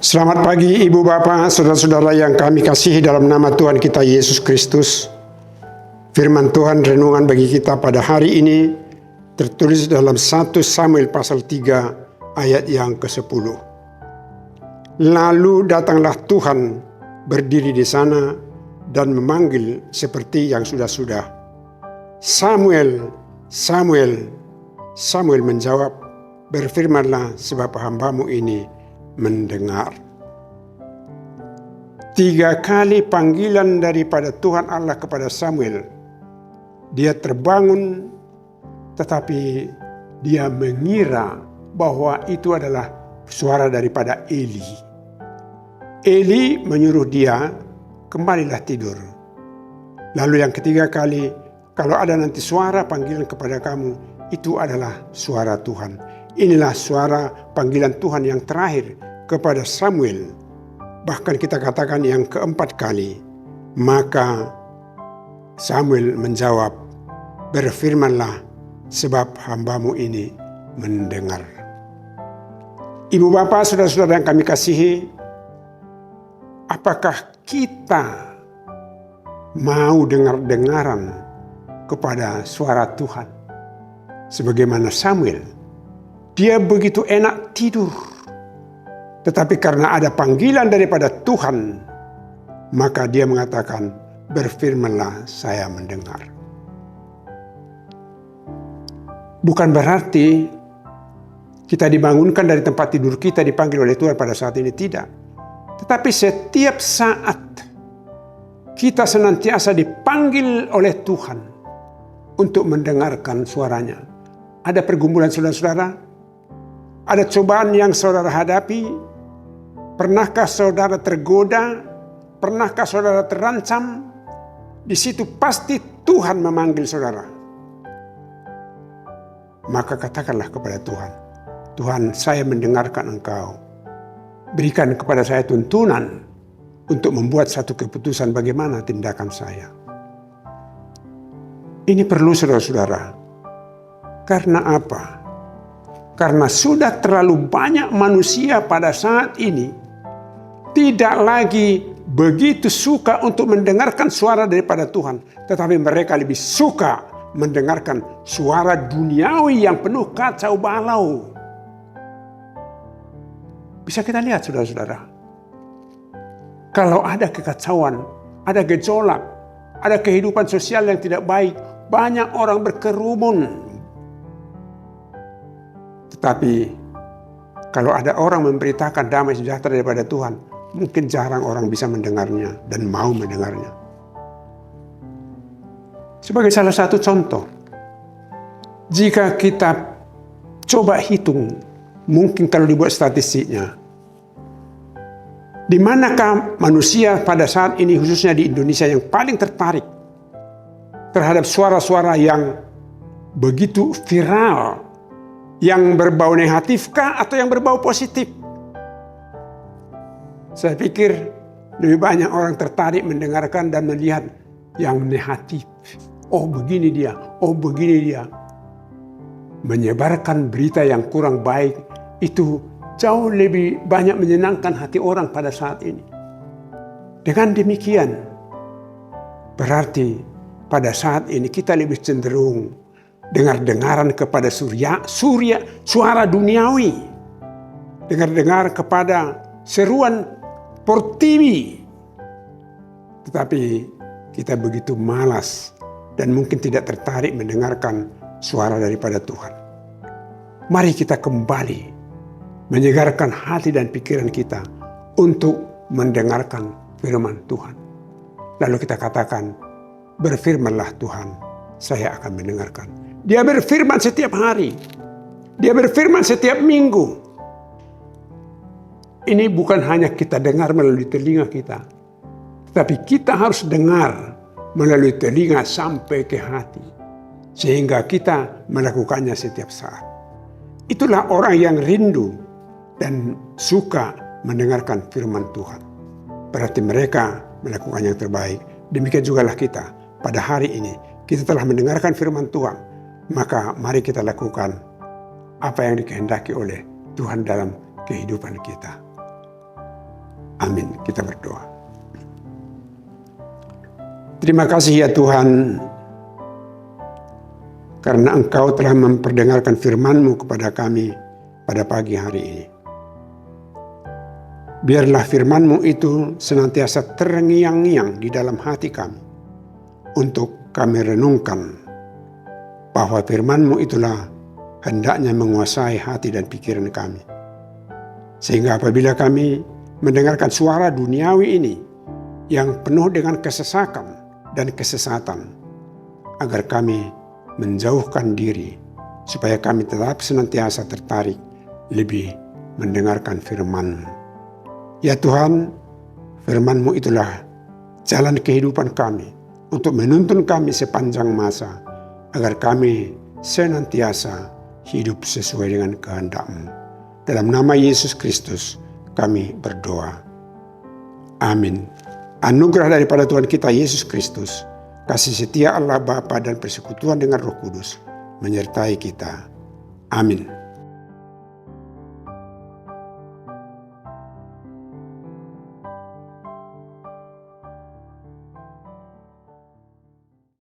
Selamat pagi Ibu Bapak, Saudara-saudara yang kami kasihi dalam nama Tuhan kita Yesus Kristus. Firman Tuhan renungan bagi kita pada hari ini tertulis dalam 1 Samuel pasal 3 ayat yang ke-10. Lalu datanglah Tuhan berdiri di sana dan memanggil seperti yang sudah-sudah. Samuel, Samuel. Samuel menjawab, berfirmanlah sebab hambamu ini mendengar. 3 kali panggilan daripada Tuhan Allah kepada Samuel. Dia terbangun, tetapi dia mengira bahwa itu adalah suara daripada Eli. Eli menyuruh dia, kembalilah tidur. Lalu yang ketiga kali, kalau ada nanti suara panggilan kepada kamu, itu adalah suara Tuhan. Inilah suara panggilan Tuhan yang terakhir kepada Samuel. Bahkan kita katakan yang keempat kali. Maka Samuel menjawab, berfirmanlah sebab hambamu ini mendengar. Ibu bapak, saudara-saudara yang kami kasihi, apakah kita mau dengar-dengaran kepada suara Tuhan? Sebagaimana Samuel, dia begitu enak tidur. Tetapi karena ada panggilan daripada Tuhan, maka dia mengatakan, berfirmanlah saya mendengar. Bukan berarti kita dibangunkan dari tempat tidur kita dipanggil oleh Tuhan pada saat ini, tidak. Tetapi setiap saat kita senantiasa dipanggil oleh Tuhan untuk mendengarkan suaranya. Ada pergumulan saudara-saudara, ada cobaan yang saudara hadapi. Pernahkah saudara tergoda? Pernahkah saudara terancam? Di situ pasti Tuhan memanggil saudara. Maka katakanlah kepada Tuhan, Tuhan, saya mendengarkan Engkau. Berikan kepada saya tuntunan untuk membuat satu keputusan bagaimana tindakan saya. Ini perlu saudara-saudara. Karena apa? Karena sudah terlalu banyak manusia pada saat ini tidak lagi begitu suka untuk mendengarkan suara daripada Tuhan. Tetapi mereka lebih suka mendengarkan suara duniawi yang penuh kacau balau. Bisa kita lihat saudara-saudara. Kalau ada kekacauan, ada gejolak, ada kehidupan sosial yang tidak baik, banyak orang berkerumun. Tetapi kalau ada orang memberitakan damai sejahtera daripada Tuhan, mungkin jarang orang bisa mendengarnya dan mau mendengarnya. Sebagai salah satu contoh, jika kita coba hitung, mungkin kalau dibuat statistiknya, di manakah manusia pada saat ini khususnya di Indonesia yang paling tertarik terhadap suara-suara yang begitu viral, yang berbau negatifkah atau yang berbau positif? Saya pikir lebih banyak orang tertarik mendengarkan dan melihat yang negatif. Oh begini dia, oh begini dia. Menyebarkan berita yang kurang baik itu jauh lebih banyak menyenangkan hati orang pada saat ini. Dengan demikian, berarti pada saat ini kita lebih cenderung dengar-dengaran kepada suara duniawi. Dengar-dengar kepada seruan TV. Tetapi kita begitu malas dan mungkin tidak tertarik mendengarkan suara daripada Tuhan. Mari kita kembali menyegarkan hati dan pikiran kita untuk mendengarkan firman Tuhan. Lalu kita katakan, berfirmanlah Tuhan, saya akan mendengarkan. Dia berfirman setiap hari. Dia berfirman setiap minggu. Ini bukan hanya kita dengar melalui telinga kita, tetapi kita harus dengar melalui telinga sampai ke hati, sehingga kita melakukannya setiap saat. Itulah orang yang rindu dan suka mendengarkan firman Tuhan. Berarti mereka melakukan yang terbaik. Demikian jugalah kita pada hari ini. Kita telah mendengarkan firman Tuhan. Maka mari kita lakukan apa yang dikehendaki oleh Tuhan dalam kehidupan kita. Amin. Kita berdoa. Terima kasih ya Tuhan, karena Engkau telah memperdengarkan firman-Mu kepada kami pada pagi hari ini. Biarlah firman-Mu itu senantiasa terngiang-ngiang di dalam hati kami, untuk kami renungkan bahwa firman-Mu itulah hendaknya menguasai hati dan pikiran kami. Sehingga apabila kami mendengarkan suara duniawi ini yang penuh dengan kesesakan dan kesesatan, agar kami menjauhkan diri, supaya kami tetap senantiasa tertarik lebih mendengarkan firman-Mu. Ya Tuhan, firman-Mu itulah jalan kehidupan kami, untuk menuntun kami sepanjang masa, agar kami senantiasa hidup sesuai dengan kehendak-Mu. Dalam nama Yesus Kristus kami berdoa. Amin. Anugerah daripada Tuhan kita Yesus Kristus, kasih setia Allah Bapa dan persekutuan dengan Roh Kudus menyertai kita. Amin.